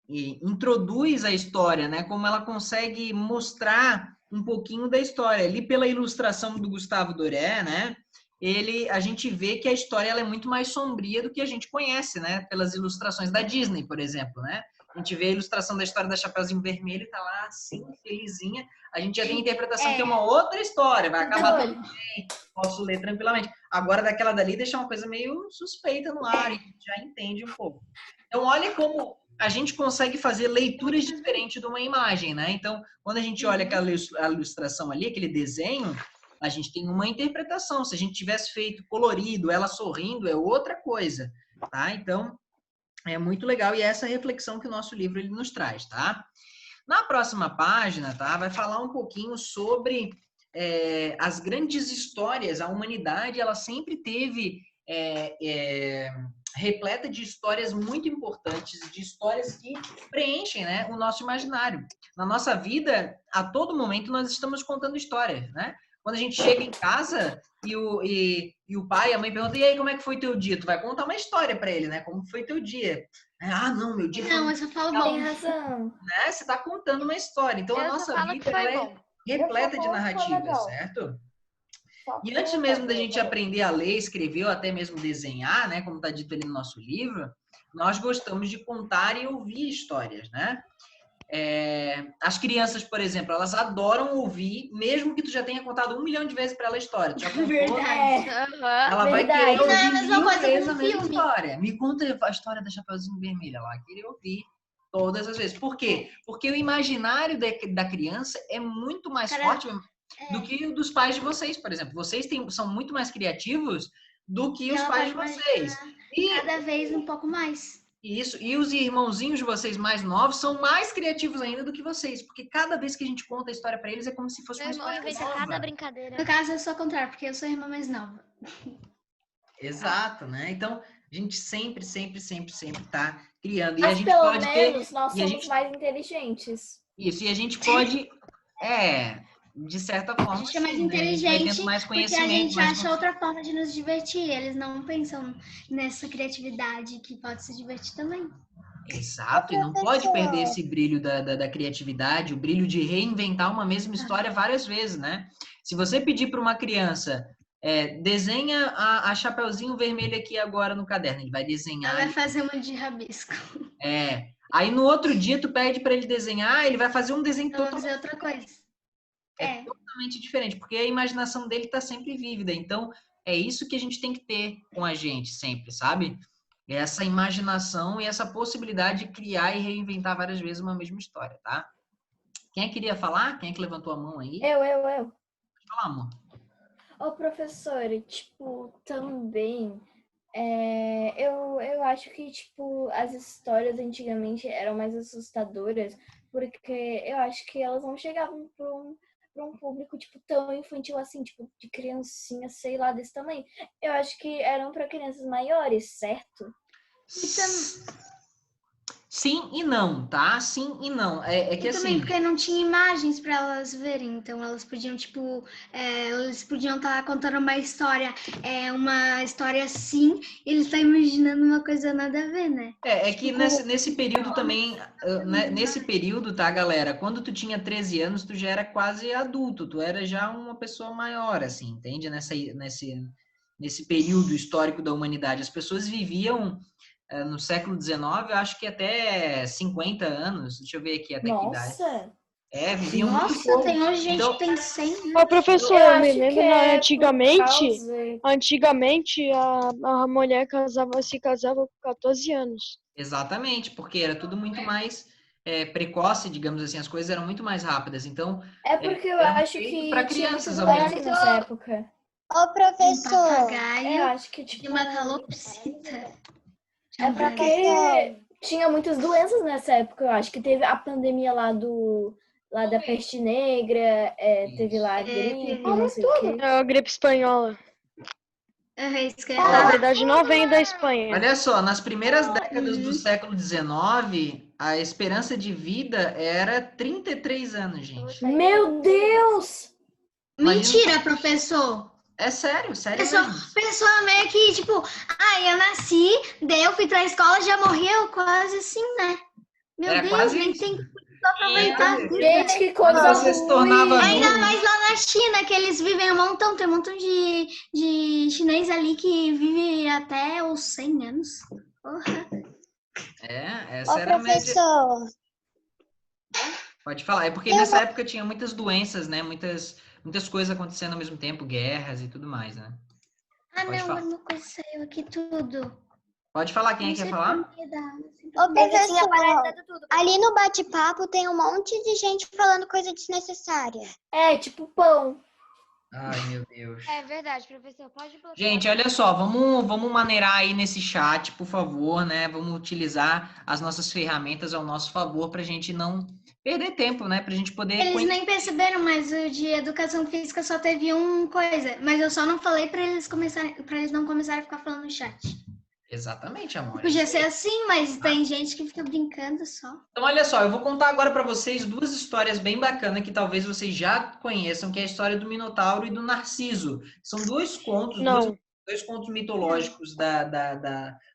[SPEAKER 2] introduz a história, né? Como ela consegue mostrar um pouquinho da história. Ali, pela ilustração do Gustavo Doré, né? A gente vê que a história ela é muito mais sombria do que a gente conhece, né? Pelas ilustrações da Disney, por exemplo, né? A gente vê a ilustração da história da Chapeuzinho Vermelho e tá lá, assim, felizinha. A gente já tem a interpretação que é uma outra história, vai acabar tudo bem, posso ler tranquilamente. Agora, daquela dali, deixa uma coisa meio suspeita no ar, e a gente já entende um pouco. Então, olha como a gente consegue fazer leituras diferentes de uma imagem, né? Então, quando a gente olha aquela ilustração ali, aquele desenho, a gente tem uma interpretação. Se a gente tivesse feito colorido, ela sorrindo, é outra coisa. tá? Então, é muito legal e é essa reflexão que o nosso livro ele nos traz, tá? Na próxima página, tá? Vai falar um pouquinho sobre as grandes histórias. A humanidade, ela sempre teve repleta de histórias muito importantes, de histórias que preenchem, né, o nosso imaginário. Na nossa vida, a todo momento, nós estamos contando histórias, né? Quando a gente chega em casa e o pai, a mãe pergunta, e aí, como é que foi teu dia? Tu vai contar uma história para ele, né? Como foi teu dia? Ah, não, meu dia foi...
[SPEAKER 8] Não, eu só falo
[SPEAKER 5] Tem
[SPEAKER 8] bom.
[SPEAKER 5] razão.
[SPEAKER 2] Né? Você está contando uma história. Então, a
[SPEAKER 9] Eu só
[SPEAKER 2] nossa
[SPEAKER 9] falo
[SPEAKER 2] vida
[SPEAKER 9] que foi
[SPEAKER 2] ela é
[SPEAKER 9] bom.
[SPEAKER 2] repleta
[SPEAKER 5] Eu
[SPEAKER 2] de
[SPEAKER 5] só falo que foi
[SPEAKER 2] narrativas,
[SPEAKER 5] legal.
[SPEAKER 2] certo?
[SPEAKER 5] Só
[SPEAKER 2] E
[SPEAKER 5] que
[SPEAKER 2] antes
[SPEAKER 5] eu
[SPEAKER 2] mesmo da
[SPEAKER 5] falo,
[SPEAKER 2] gente aprender a ler, escrever ou até mesmo desenhar, né, como está dito ali no nosso livro, nós gostamos de contar e ouvir histórias, né? As crianças, por exemplo, elas adoram ouvir, mesmo que tu já tenha contado 1 milhão de vezes para ela a história. Tu já contou,
[SPEAKER 8] Verdade.
[SPEAKER 9] Aham.
[SPEAKER 2] ela vai
[SPEAKER 5] Verdade.
[SPEAKER 2] querer
[SPEAKER 8] Não é a
[SPEAKER 2] ouvir
[SPEAKER 8] mesma
[SPEAKER 2] 1000
[SPEAKER 8] coisa
[SPEAKER 2] vezes
[SPEAKER 8] com
[SPEAKER 2] a mesma
[SPEAKER 8] filme.
[SPEAKER 2] história. Me conta a história da Chapeuzinho Vermelho. Ela vai querer ouvir todas as vezes. Por quê? Porque o imaginário da criança é muito mais forte do que o dos pais de vocês, por exemplo. Vocês são muito mais criativos do que
[SPEAKER 8] E
[SPEAKER 2] os
[SPEAKER 8] ela
[SPEAKER 2] pais de
[SPEAKER 8] pode
[SPEAKER 2] vocês.
[SPEAKER 8] imaginar cada vez um pouco mais.
[SPEAKER 2] Isso, e os irmãozinhos de vocês mais novos são mais criativos ainda do que vocês, porque cada vez que a gente conta a história para eles é como se fosse
[SPEAKER 9] Meu
[SPEAKER 2] uma
[SPEAKER 9] irmão
[SPEAKER 2] história
[SPEAKER 9] inventa cada
[SPEAKER 2] nova.
[SPEAKER 9] brincadeira.
[SPEAKER 8] No caso, eu sou ao contrário, porque eu sou a irmã mais nova.
[SPEAKER 2] Exato, né? Então, a gente sempre tá criando. E
[SPEAKER 5] Mas
[SPEAKER 2] a gente
[SPEAKER 5] pelo
[SPEAKER 2] pode
[SPEAKER 5] menos
[SPEAKER 2] ter...
[SPEAKER 5] nós
[SPEAKER 2] E a
[SPEAKER 5] somos
[SPEAKER 2] gente,
[SPEAKER 5] mais inteligentes.
[SPEAKER 2] isso, e a gente pode... de certa
[SPEAKER 8] A
[SPEAKER 2] forma,
[SPEAKER 8] gente é mais
[SPEAKER 2] sim, né? A gente vai
[SPEAKER 8] inteligente
[SPEAKER 2] tendo mais
[SPEAKER 8] porque a
[SPEAKER 2] conhecimento,
[SPEAKER 8] gente
[SPEAKER 2] mais
[SPEAKER 8] acha outra forma de nos divertir. Eles não pensam nessa criatividade que pode se divertir também.
[SPEAKER 2] Exato, e não pode perder esse brilho da criatividade, o brilho de reinventar uma mesma história várias vezes, né? Se você pedir para uma criança, desenha a Chapeuzinho Vermelho aqui agora no caderno, ele vai desenhar.
[SPEAKER 8] Ela vai fazer uma de rabisco.
[SPEAKER 2] Aí no outro dia tu pede para ele desenhar, ele vai fazer um desenho
[SPEAKER 8] Ela vai fazer outra coisa.
[SPEAKER 2] totalmente diferente, porque a imaginação dele está sempre vívida. Então, é isso que a gente tem que ter com a gente sempre, sabe? Essa imaginação e essa possibilidade de criar e reinventar várias vezes uma mesma história, tá? Quem queria falar? Quem é que levantou a mão aí?
[SPEAKER 5] Eu.
[SPEAKER 2] Pode falar, amor.
[SPEAKER 5] Ô, professor, tipo, também, eu acho que, tipo, as histórias antigamente eram mais assustadoras, porque eu acho que elas não chegavam para um público, tipo, tão infantil assim, tipo, de criancinha, sei lá, desse tamanho. Eu acho que eram para crianças maiores, certo?
[SPEAKER 2] Sim e não, tá? Sim e não. É que
[SPEAKER 8] E também
[SPEAKER 2] assim...
[SPEAKER 8] porque não tinha imagens para elas verem, então elas podiam, tipo, eles podiam estar contando uma história assim, e eles estão imaginando uma coisa nada a ver, né?
[SPEAKER 2] É que nesse período também, né, nesse período, tá, galera? Quando tu tinha 13 anos, tu já era quase adulto, tu era já uma pessoa maior, assim, entende? Nesse período histórico da humanidade. As pessoas viviam no século XIX, eu acho que até 50 anos, deixa eu ver aqui até que idade.
[SPEAKER 5] Nossa!
[SPEAKER 2] Viviam muito
[SPEAKER 8] Nossa,
[SPEAKER 2] pouco.
[SPEAKER 8] tem hoje gente
[SPEAKER 2] Então,
[SPEAKER 8] que tem 100, né?
[SPEAKER 3] Ô, professor,
[SPEAKER 5] Eu
[SPEAKER 3] eu me
[SPEAKER 5] acho
[SPEAKER 3] lembro,
[SPEAKER 5] que é por
[SPEAKER 3] antigamente,
[SPEAKER 5] causa-
[SPEAKER 3] a mulher se casava com 14 anos.
[SPEAKER 2] exatamente, porque era tudo muito mais precoce, digamos assim, as coisas eram muito mais rápidas. Então,
[SPEAKER 5] É porque eu
[SPEAKER 2] era
[SPEAKER 5] acho
[SPEAKER 2] feito
[SPEAKER 5] que
[SPEAKER 2] pra
[SPEAKER 5] tinha
[SPEAKER 2] crianças
[SPEAKER 5] muitas
[SPEAKER 2] ao mesmo
[SPEAKER 5] doenças nessa época.
[SPEAKER 4] Ô, professor.
[SPEAKER 5] Eu
[SPEAKER 8] Papagaio
[SPEAKER 5] acho que,
[SPEAKER 8] e
[SPEAKER 5] tipo,
[SPEAKER 8] uma calopsita.
[SPEAKER 5] é porque tinha muitas doenças nessa época, eu acho que teve a pandemia lá da peste negra, teve lá a gripe, não sei o quê.
[SPEAKER 3] É a gripe espanhola.
[SPEAKER 8] Isso que eu ia
[SPEAKER 3] Na
[SPEAKER 8] falar.
[SPEAKER 3] verdade, não vem da Espanha.
[SPEAKER 2] olha só, nas primeiras décadas do século XIX, a esperança de vida era 33 anos, gente.
[SPEAKER 5] Meu Deus!
[SPEAKER 8] Mentira, professor.
[SPEAKER 2] É sério mesmo.
[SPEAKER 8] Pessoa meio que, tipo, eu nasci, daí eu fui pra escola, já morreu, quase assim, né? Meu
[SPEAKER 2] Era
[SPEAKER 8] Deus,
[SPEAKER 2] quase
[SPEAKER 8] nem
[SPEAKER 2] isso.
[SPEAKER 8] tem que aproveitar a vida.
[SPEAKER 5] Gente, que
[SPEAKER 2] Quando
[SPEAKER 5] coisa
[SPEAKER 2] você se
[SPEAKER 5] ruim!
[SPEAKER 2] tornava
[SPEAKER 8] Ainda
[SPEAKER 2] adulto,
[SPEAKER 8] mais lá na China, que eles vivem um montão, tem um montão de chinês ali que vive até os 100 anos. Porra.
[SPEAKER 2] essa
[SPEAKER 4] Ô,
[SPEAKER 2] era a média.
[SPEAKER 4] professor.
[SPEAKER 2] Pode falar. É porque nessa época tinha muitas doenças, né? Muitas coisas acontecendo ao mesmo tempo, guerras e tudo mais, né? Pode falar.
[SPEAKER 8] Uma coisa saiu aqui tudo.
[SPEAKER 2] Pode falar, quem quer falar?
[SPEAKER 4] Ô, professor, ali no bate-papo tem um monte de gente falando coisa desnecessária.
[SPEAKER 5] É, tipo pão.
[SPEAKER 2] Ai, meu Deus.
[SPEAKER 9] É verdade, professor. Pode bloquear.
[SPEAKER 2] Gente, olha só, vamos maneirar aí nesse chat, por favor, né? Vamos utilizar as nossas ferramentas ao nosso favor para a gente não perder tempo, né? Para a gente poder
[SPEAKER 8] Eles
[SPEAKER 2] conhecer.
[SPEAKER 8] nem perceberam, mas o de educação física só teve uma coisa. Mas eu só não falei para eles não começarem a ficar falando no chat.
[SPEAKER 2] Exatamente, amor.
[SPEAKER 8] Podia ser assim, mas tem gente que fica brincando só.
[SPEAKER 2] Então, olha só, eu vou contar agora para vocês duas histórias bem bacanas que talvez vocês já conheçam, que é a história do Minotauro e do Narciso. São dois contos,
[SPEAKER 3] Não.
[SPEAKER 2] dois contos mitológicos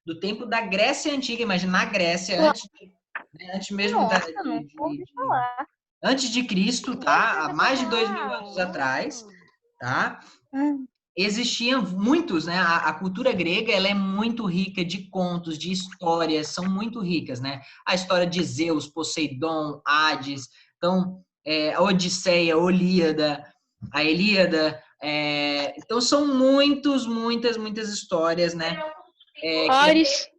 [SPEAKER 2] do tempo da Grécia Antiga. Imagina, na Grécia, antes mesmo antes de Cristo, tá? Há mais de 2000 anos atrás, tá? Existiam muitos, né? A cultura grega, ela é muito rica de contos, de histórias, são muito ricas, né? A história de Zeus, Poseidon, Hades, então, a Odisseia, a Ilíada, então são muitas histórias, né?
[SPEAKER 3] Ares.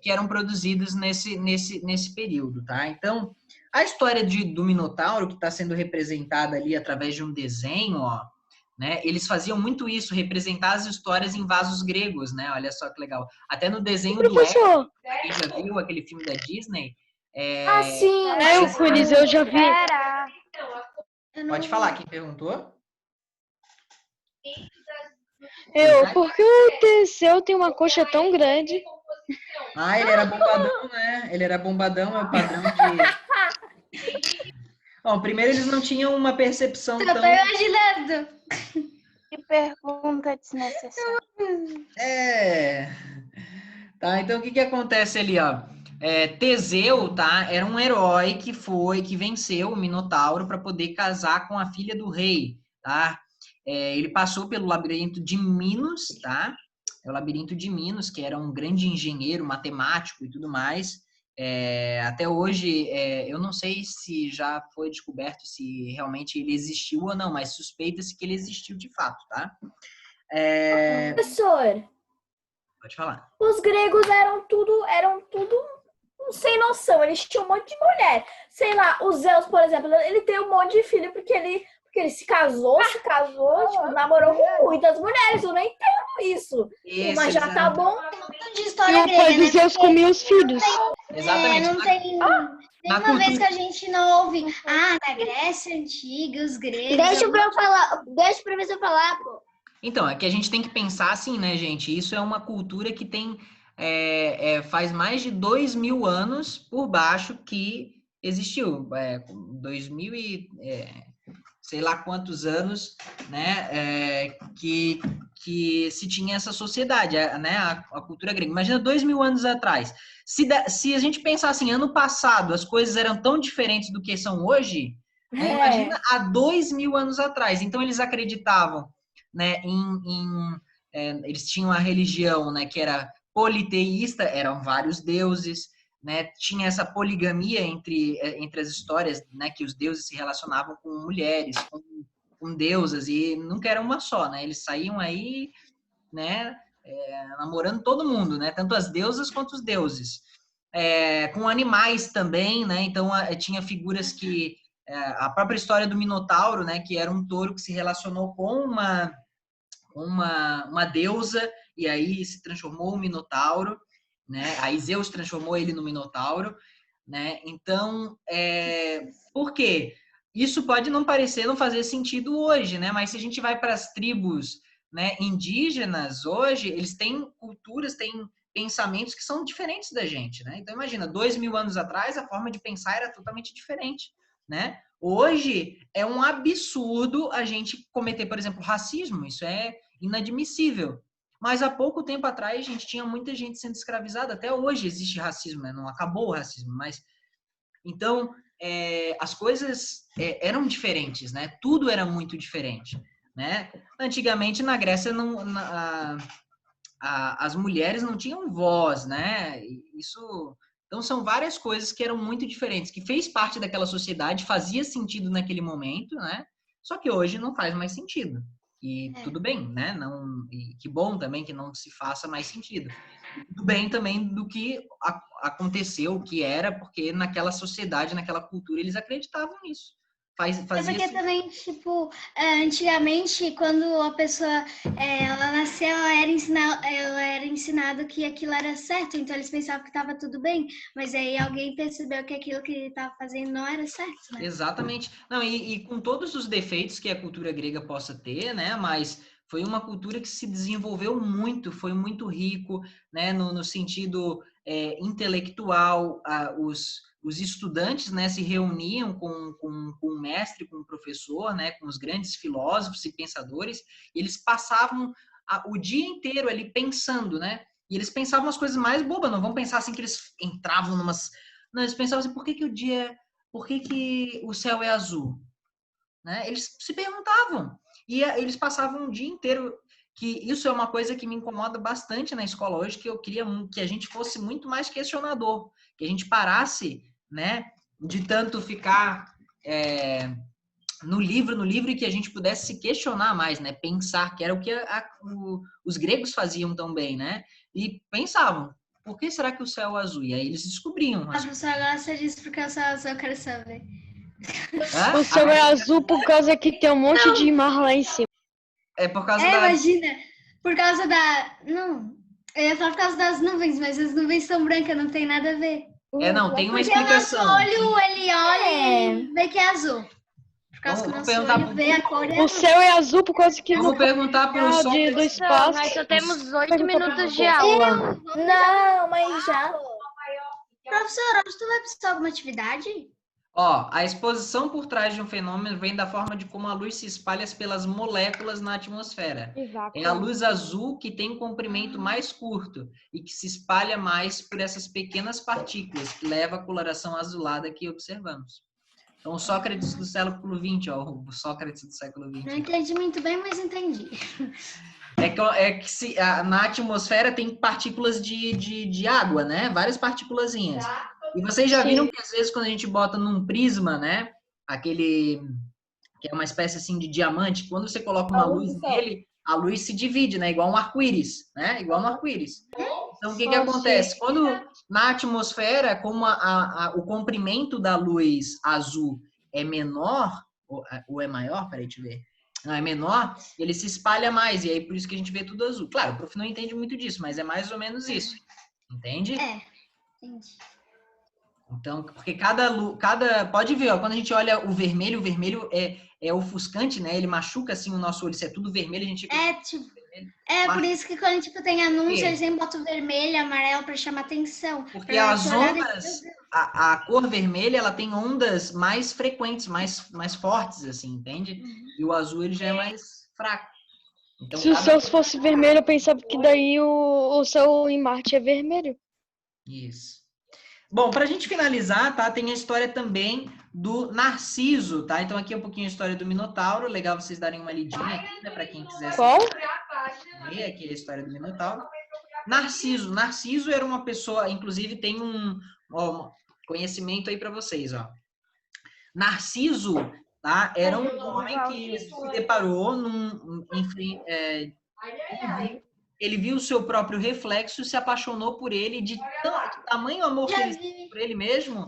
[SPEAKER 2] Que eram produzidas nesse período, tá? Então, a história do Minotauro, que está sendo representada ali através de um desenho, ó, né? Eles faziam muito isso, representar as histórias em vasos gregos, né? Olha só que legal. Até no desenho do
[SPEAKER 3] Professor.
[SPEAKER 2] quem já viu aquele filme da Disney?
[SPEAKER 5] Ah, sim.
[SPEAKER 3] O Coliseu eu já vi.
[SPEAKER 9] Pera.
[SPEAKER 2] Pode falar, quem perguntou?
[SPEAKER 3] Porque o Teseu tem uma coxa tão grande.
[SPEAKER 2] Ah, ele era bombadão, né? Ele era bombadão, é o padrão de... Bom, primeiro eles não tinham uma percepção
[SPEAKER 8] Eu
[SPEAKER 2] tão...
[SPEAKER 8] tô imaginando.
[SPEAKER 9] Que pergunta desnecessária.
[SPEAKER 2] Tá, então o que acontece ali, ó? Teseu, tá? Era um herói que venceu o Minotauro para poder casar com a filha do rei, tá? Ele passou pelo labirinto de Minos, tá? É o labirinto de Minos, que era um grande engenheiro, matemático e tudo mais. Até hoje, eu não sei se já foi descoberto se realmente ele existiu ou não, mas suspeita-se que ele existiu de fato, tá?
[SPEAKER 5] Professor,
[SPEAKER 2] Pode falar.
[SPEAKER 5] os gregos eram tudo sem noção. Eles tinham um monte de mulher. Sei lá, o Zeus, por exemplo, ele tem um monte de filho porque ele se casou, tipo, namorou com muitas mulheres. Eu não entendo isso. Mas já tá bom.
[SPEAKER 8] De
[SPEAKER 3] E
[SPEAKER 8] história
[SPEAKER 3] o pai
[SPEAKER 8] grega,
[SPEAKER 3] do
[SPEAKER 8] né?
[SPEAKER 3] Zeus comia os filhos.
[SPEAKER 2] Exatamente.
[SPEAKER 8] Não tem
[SPEAKER 2] na
[SPEAKER 8] nenhuma vez
[SPEAKER 2] cultura-
[SPEAKER 8] que a gente não ouve. Na Grécia Antiga, os gregos.
[SPEAKER 7] Deixa o professor falar, pô.
[SPEAKER 2] Então, é que a gente tem que pensar assim, né, gente? Isso é uma cultura que tem faz mais de 2000 anos por baixo que existiu. 2000 e sei lá quantos anos, né, que se tinha essa sociedade, né, a cultura grega. Imagina 2000 anos atrás. Se a gente pensar assim, ano passado as coisas eram tão diferentes do que são hoje, né, imagina há 2000 anos atrás. Então eles acreditavam, né, eles tinham a religião, né, que era politeísta, eram vários deuses, né, tinha essa poligamia entre as histórias, né, que os deuses se relacionavam com mulheres, com deusas, e nunca era uma só, né, eles saíam aí, né, namorando todo mundo, né, tanto as deusas quanto os deuses. Com animais também, né, então tinha figuras que, a própria história do Minotauro, né, que era um touro que se relacionou com uma deusa, e aí se transformou o Minotauro, né? Aí Zeus transformou ele no Minotauro, né? Então, por quê? Isso pode não fazer sentido hoje, né? Mas se a gente vai para as tribos, né, indígenas hoje, eles têm culturas, têm pensamentos que são diferentes da gente, né? Então, imagina, 2000 anos atrás, a forma de pensar era totalmente diferente, né? Hoje, é um absurdo a gente cometer, por exemplo, racismo. Isso é inadmissível. Mas há pouco tempo atrás, a gente tinha muita gente sendo escravizada. Até hoje existe racismo, né? Não acabou o racismo, mas... Então, as coisas eram diferentes, né? Tudo era muito diferente, né? Antigamente, na Grécia, as mulheres não tinham voz, né? Isso... Então, são várias coisas que eram muito diferentes, que fez parte daquela sociedade, fazia sentido naquele momento, né? Só que hoje não faz mais sentido. E tudo bem, né? Não, e que bom também que não se faça mais sentido. E tudo bem também do que aconteceu, o que era, porque naquela sociedade, naquela cultura, eles acreditavam nisso,
[SPEAKER 8] É
[SPEAKER 2] fazia
[SPEAKER 8] porque
[SPEAKER 2] isso.
[SPEAKER 8] também, tipo, antigamente, quando a pessoa ela nasceu, ela era ensinada que aquilo era certo, então eles pensavam que estava tudo bem, mas aí alguém percebeu que aquilo que ele estava fazendo não era certo, né?
[SPEAKER 2] Exatamente. Não, e com todos os defeitos que a cultura grega possa ter, né? Mas foi uma cultura que se desenvolveu muito, foi muito rico, né? No sentido intelectual, os estudantes, né, se reuniam com o mestre, com o professor, né, com os grandes filósofos e pensadores, e eles passavam o dia inteiro ali pensando, né? E eles pensavam as coisas mais bobas, não vão pensar assim que eles entravam numas... Não, eles pensavam assim, por que que o céu é azul? Né? Eles se perguntavam. E eles passavam um dia inteiro, que isso é uma coisa que me incomoda bastante na escola hoje, que eu queria que a gente fosse muito mais questionador, que a gente parasse, né, de tanto ficar no livro, e que a gente pudesse se questionar mais, né, pensar, que era o que os gregos faziam tão bem, né, e pensavam, por que será que o céu é azul? E aí eles descobriam.
[SPEAKER 8] A professora gosta disso porque eu quero saber.
[SPEAKER 3] O céu é azul por causa que tem um monte de mar lá em cima.
[SPEAKER 2] É por causa da...
[SPEAKER 8] Imagina, por causa da... Não, eu ia falar por causa das nuvens, mas as nuvens são brancas, não tem nada a ver.
[SPEAKER 2] Não, tem uma
[SPEAKER 8] Porque
[SPEAKER 2] explicação.
[SPEAKER 8] o nosso olho, ele olha e vê que é azul. Por causa que o nosso olho vê a cor é
[SPEAKER 3] O céu é azul por causa que
[SPEAKER 2] Vamos perguntar para o
[SPEAKER 3] do
[SPEAKER 2] Sócrates.
[SPEAKER 3] espaço.
[SPEAKER 9] Nós só temos 8 minutos de aula.
[SPEAKER 5] Não, mas já.
[SPEAKER 8] Professora, hoje tu vai precisar de alguma atividade?
[SPEAKER 2] Ó, a exposição por trás de um fenômeno vem da forma de como a luz se espalha pelas moléculas na atmosfera. É a luz azul que tem um comprimento mais curto e que se espalha mais por essas pequenas partículas, que leva à coloração azulada que observamos. Então, o Sócrates do século XX, ó, o Sócrates do século XX.
[SPEAKER 8] Não entendi muito bem, mas entendi.
[SPEAKER 2] Na atmosfera tem partículas de água, né? Várias partículazinhas. E vocês já viram que às vezes quando a gente bota num prisma, né? Aquele que é uma espécie assim de diamante, quando você coloca uma luz nele, a luz se divide, né? Igual um arco-íris, né? Igual um arco-íris. Então, o que acontece? Quando na atmosfera, como o comprimento da luz azul é menor, ou é maior, peraí, deixa eu ver. Não, é menor, ele se espalha mais, e aí por isso que a gente vê tudo azul. Claro, o prof não entende muito disso, mas é mais ou menos isso. Entende?
[SPEAKER 8] Entendi.
[SPEAKER 2] Então, porque pode ver, ó, quando a gente olha o vermelho é ofuscante, né? Ele machuca assim o nosso olho, se é tudo vermelho, a gente
[SPEAKER 8] Por isso que quando tipo, tem anúncio, eles sempre botam vermelho, amarelo para chamar atenção.
[SPEAKER 2] Porque as ondas, a cor vermelha, ela tem ondas mais frequentes, mais fortes, assim, entende? E o azul, ele já é mais fraco. Então,
[SPEAKER 3] se o céu fosse vermelho, eu pensava que daí o céu em Marte é vermelho.
[SPEAKER 2] Isso. Bom, para a gente finalizar, tá? Tem a história também do Narciso, tá? Então aqui é um pouquinho a história do Minotauro. Legal vocês darem uma lidinha aqui, né? Para quem quiser ver aqui a história do Minotauro. Narciso era uma pessoa, inclusive tem um conhecimento aí para vocês, ó. Narciso, tá? Era um homem que se deparou ele viu o seu próprio reflexo e se apaixonou por ele, de tamanho amor que ele tinha por ele mesmo,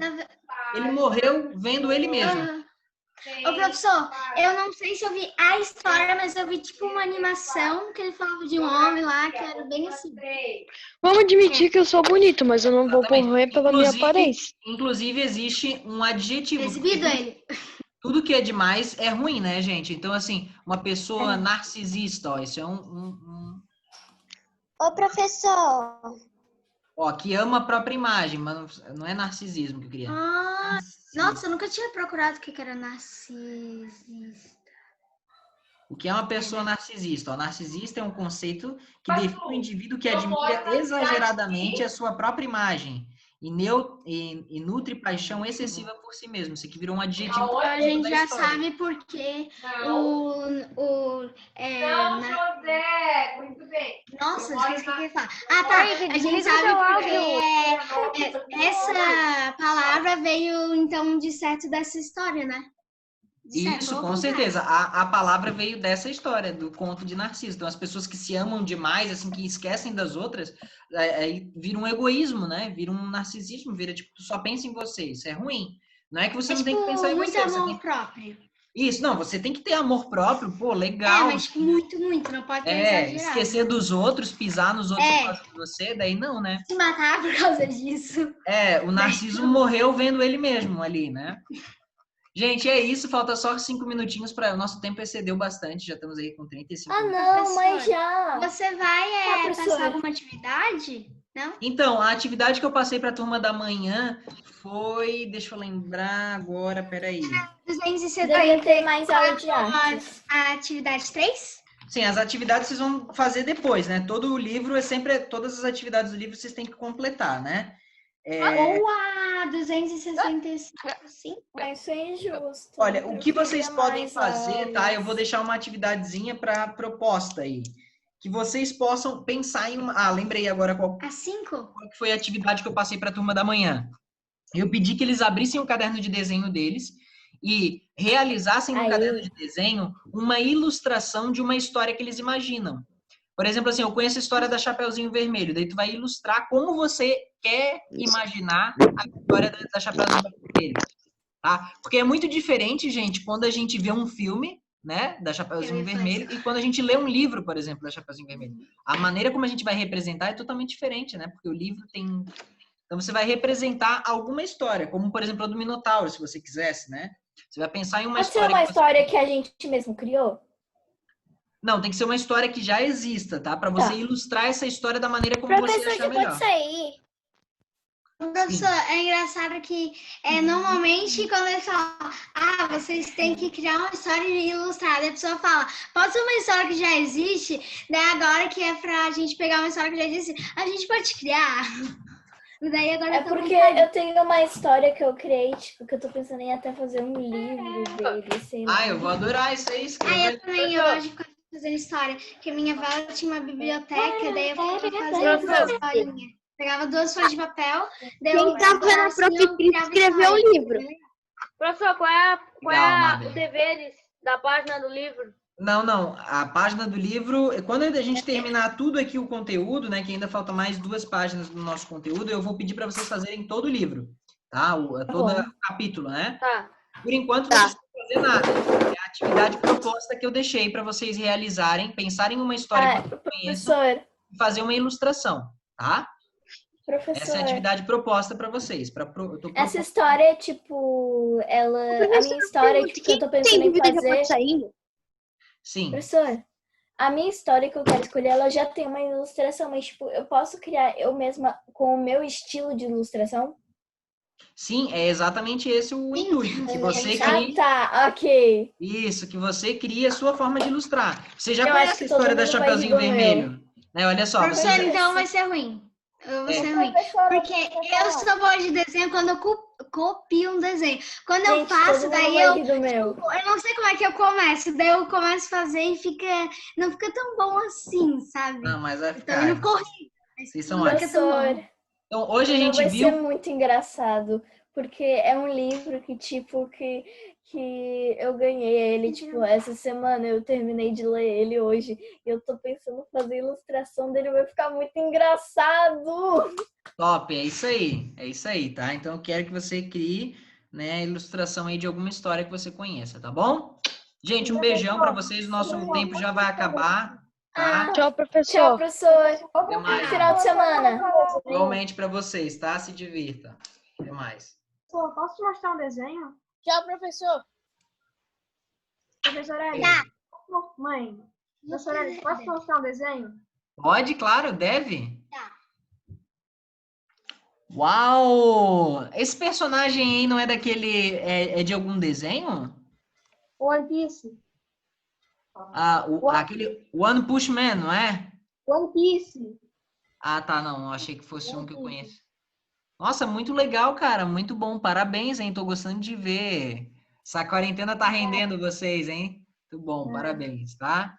[SPEAKER 2] ele morreu vendo ele mesmo.
[SPEAKER 8] Ô, professor, eu não sei se eu vi a história, mas eu vi tipo uma animação que ele falava de um homem lá, que era bem assim.
[SPEAKER 3] Vamos admitir que eu sou bonito, mas eu não vou morrer pela minha aparência.
[SPEAKER 2] Inclusive, existe um adjetivo.
[SPEAKER 8] Exibido ele.
[SPEAKER 2] Tudo que é demais é ruim, né, gente? Então, assim, uma pessoa narcisista, ó, isso é
[SPEAKER 4] Ô, professor.
[SPEAKER 2] Ó, que ama a própria imagem, mas não é narcisismo que eu queria.
[SPEAKER 8] Nossa, eu nunca tinha procurado o que era narcisista.
[SPEAKER 2] O que é uma pessoa narcisista? O narcisista é um conceito que define o indivíduo que admira exageradamente a sua própria imagem e nutre paixão excessiva por si mesmo. Isso aqui virou um adjetivo.
[SPEAKER 8] A gente já sabe porque
[SPEAKER 6] José, muito bem.
[SPEAKER 8] Nossa, esqueci o que eu ia falar. Tá. A gente sabe porque essa palavra veio, então, de certo dessa história, né?
[SPEAKER 2] Isso, com certeza. A palavra veio dessa história, do conto de Narciso. Então, as pessoas que se amam demais, assim, que esquecem das outras, aí vira um egoísmo, né? Vira um narcisismo, vira tipo, tu só pensa em você. Isso é ruim. Não é que você
[SPEAKER 8] É
[SPEAKER 2] não tem que pensar em
[SPEAKER 8] muito
[SPEAKER 2] você. Você
[SPEAKER 8] amor
[SPEAKER 2] tem...
[SPEAKER 8] próprio.
[SPEAKER 2] Isso, não, você tem que ter amor próprio, pô,
[SPEAKER 8] É,
[SPEAKER 2] legal.
[SPEAKER 8] mas tipo, muito, não pode ter exagerado.
[SPEAKER 2] Esquecer dos outros, pisar nos outros
[SPEAKER 8] É.
[SPEAKER 2] por causa de você, daí não, né?
[SPEAKER 8] Se matar por causa disso.
[SPEAKER 2] O Narciso morreu vendo ele mesmo ali, né? Gente, é isso, falta só 5 minutinhos para o nosso tempo excedeu bastante, já estamos aí com 35
[SPEAKER 5] Ah,
[SPEAKER 2] minutos.
[SPEAKER 5] não, mas
[SPEAKER 8] Professor,
[SPEAKER 5] já.
[SPEAKER 8] Você vai
[SPEAKER 5] professor.
[SPEAKER 8] passar alguma atividade? Não?
[SPEAKER 2] Então, a atividade que eu passei para a turma da manhã foi, deixa eu lembrar agora, peraí.
[SPEAKER 8] 270.
[SPEAKER 5] Devia ter mais aula de artes.
[SPEAKER 8] A atividade 3?
[SPEAKER 2] Sim, as atividades vocês vão fazer depois, né? Todo o livro é sempre, todas as atividades do livro vocês têm que completar, né?
[SPEAKER 8] Ou a 265?
[SPEAKER 5] Isso é injusto.
[SPEAKER 2] Olha, o
[SPEAKER 5] Eu
[SPEAKER 2] que vocês
[SPEAKER 5] queria
[SPEAKER 2] podem
[SPEAKER 5] mais
[SPEAKER 2] fazer, tá? Eu
[SPEAKER 5] aulas.
[SPEAKER 2] vou deixar uma atividadezinha para proposta aí. Que vocês possam pensar em uma... Ah, lembrei agora qual
[SPEAKER 8] A 5?
[SPEAKER 2] que foi a atividade que eu passei para a turma da manhã. Eu pedi que eles abrissem o caderno de desenho deles e realizassem no
[SPEAKER 5] Aí.
[SPEAKER 2] caderno de desenho uma ilustração de uma história que eles imaginam. Por exemplo, assim, eu conheço a história da Chapeuzinho Vermelho, daí tu vai ilustrar como você quer imaginar a história da Chapeuzinho Vermelho, tá? Porque é muito diferente, gente, quando a gente vê um filme, né, da Chapeuzinho Vermelho e quando a gente lê um livro, por exemplo, da Chapeuzinho Vermelho. A maneira como a gente vai representar é totalmente diferente, né? Porque o livro tem... Então, você vai representar alguma história, como, por exemplo, a do Minotauro, se você quisesse, né? Você vai pensar em uma
[SPEAKER 5] Pode ser
[SPEAKER 2] história...
[SPEAKER 5] uma
[SPEAKER 2] que você-
[SPEAKER 5] história que a gente mesmo criou?
[SPEAKER 2] Não, tem que ser uma história que já exista, tá? Para você
[SPEAKER 5] Tá.
[SPEAKER 2] ilustrar essa história da maneira como você
[SPEAKER 9] Professor,
[SPEAKER 2] achar
[SPEAKER 9] já
[SPEAKER 2] melhor.
[SPEAKER 9] pode sair.
[SPEAKER 8] Professor, é engraçado que normalmente quando eles falam, vocês têm que criar uma história ilustrada, a pessoa fala, pode ser uma história que já existe, daí agora que é pra gente pegar uma história que já existe, a gente pode criar. Daí agora
[SPEAKER 5] É
[SPEAKER 8] eu tô
[SPEAKER 5] porque
[SPEAKER 8] com
[SPEAKER 5] eu tenho uma história que eu criei, tipo, que eu tô pensando em até fazer um livro dele, sei lá.
[SPEAKER 2] Ah, eu vou adorar isso aí,
[SPEAKER 8] Aí
[SPEAKER 2] escreva.
[SPEAKER 8] eu também, eu gosto de ficar fazendo história, porque minha avó tinha uma biblioteca, daí eu ficava fazendo uma historinha. Pegava 2 folhas de papel, daí eu
[SPEAKER 9] Quem tá vendo a Prof. Cris escreveu o livro.
[SPEAKER 6] Professor, qual é
[SPEAKER 2] Legal, Mabel.
[SPEAKER 6] o dever da página do livro?
[SPEAKER 2] Não. A página do livro, quando a gente terminar tudo aqui o conteúdo, né, que ainda falta mais 2 páginas do nosso conteúdo, eu vou pedir para vocês fazerem todo o livro, tá? Todo o capítulo, né?
[SPEAKER 6] Tá.
[SPEAKER 2] Por enquanto, não precisa fazer nada. É a atividade proposta que eu deixei para vocês realizarem, pensarem em uma história que vocês conheçam
[SPEAKER 5] Professor,
[SPEAKER 2] e fazer uma ilustração, tá? Essa é
[SPEAKER 5] professor,
[SPEAKER 2] a atividade proposta para vocês.
[SPEAKER 5] essa história, tipo, a minha história que eu tô pensando em fazer...
[SPEAKER 2] Sim.
[SPEAKER 5] Professor, a minha história que eu quero escolher, ela já tem uma ilustração, mas, tipo, eu posso criar eu mesma com o meu estilo de ilustração?
[SPEAKER 2] Sim, é exatamente esse o intuito. Que você crie...
[SPEAKER 5] tá, ok.
[SPEAKER 2] Isso, que você crie a sua forma de ilustrar. Você já
[SPEAKER 5] Eu
[SPEAKER 2] conhece
[SPEAKER 5] acho que
[SPEAKER 2] a história
[SPEAKER 5] todo
[SPEAKER 2] da
[SPEAKER 5] mundo vai
[SPEAKER 2] Chapeuzinho
[SPEAKER 5] rir do
[SPEAKER 2] Vermelho? Né? Olha só,
[SPEAKER 8] Professor,
[SPEAKER 2] vocês...
[SPEAKER 8] então vai ser ruim. Eu vou ser ruim.
[SPEAKER 5] Professora,
[SPEAKER 8] Porque eu sou boa de desenho quando eu copio um desenho. Quando eu
[SPEAKER 5] gente,
[SPEAKER 8] faço,
[SPEAKER 5] todo mundo
[SPEAKER 8] daí
[SPEAKER 5] vai
[SPEAKER 8] eu
[SPEAKER 5] rir do meu.
[SPEAKER 8] não sei como é que eu começo. Daí eu começo a fazer e não fica tão bom assim, sabe?
[SPEAKER 2] Não, mas vai
[SPEAKER 8] Também
[SPEAKER 2] ficar.
[SPEAKER 8] não corri.
[SPEAKER 2] Vocês são
[SPEAKER 8] Não
[SPEAKER 2] ótimos.
[SPEAKER 8] fica tão bom.
[SPEAKER 5] Professor,
[SPEAKER 2] Então, hoje a
[SPEAKER 5] não
[SPEAKER 2] gente
[SPEAKER 5] vai
[SPEAKER 2] viu...
[SPEAKER 5] ser muito engraçado, porque é um livro que, tipo, que eu ganhei ele, tipo, essa semana eu terminei de ler ele hoje, e eu tô pensando em fazer a ilustração dele, vai ficar muito engraçado!
[SPEAKER 2] Top, é isso aí, tá? Então eu quero que você crie, né, a ilustração aí de alguma história que você conheça, tá bom? Gente, um beijão pra vocês, o nosso tempo já vai acabar, tá?
[SPEAKER 3] Tchau, professor.
[SPEAKER 5] Tchau, professor!
[SPEAKER 2] Até mais.
[SPEAKER 5] Final de semana!
[SPEAKER 2] Igualmente pra vocês, tá? Se divirta. Até mais.
[SPEAKER 6] Posso te mostrar um desenho?
[SPEAKER 9] Tchau, professor.
[SPEAKER 6] Professora Eli? Mãe, professora Eli, posso te mostrar um desenho?
[SPEAKER 2] Pode, claro, deve. Uau! Esse personagem aí não é daquele... É de algum desenho?
[SPEAKER 6] One Piece.
[SPEAKER 2] Aquele One Punch Man, não é?
[SPEAKER 6] One Piece.
[SPEAKER 2] Ah, tá, não. Achei que fosse um que eu conheço. Nossa, muito legal, cara. Muito bom. Parabéns, hein? Tô gostando de ver. Essa quarentena tá rendendo vocês, hein? Muito bom. Parabéns, tá?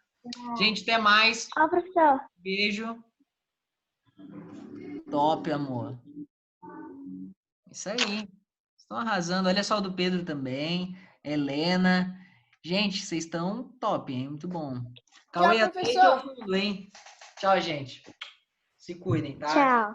[SPEAKER 2] Gente, até mais.
[SPEAKER 5] Ó, professor.
[SPEAKER 2] Beijo. Top, amor. Isso aí. Estão arrasando. Olha só o do Pedro também. Helena. Gente, vocês estão top, hein? Muito bom. Cauê, até
[SPEAKER 9] professor.
[SPEAKER 2] tudo, hein? Tchau, gente. Se cuidem, tá?
[SPEAKER 3] Tchau.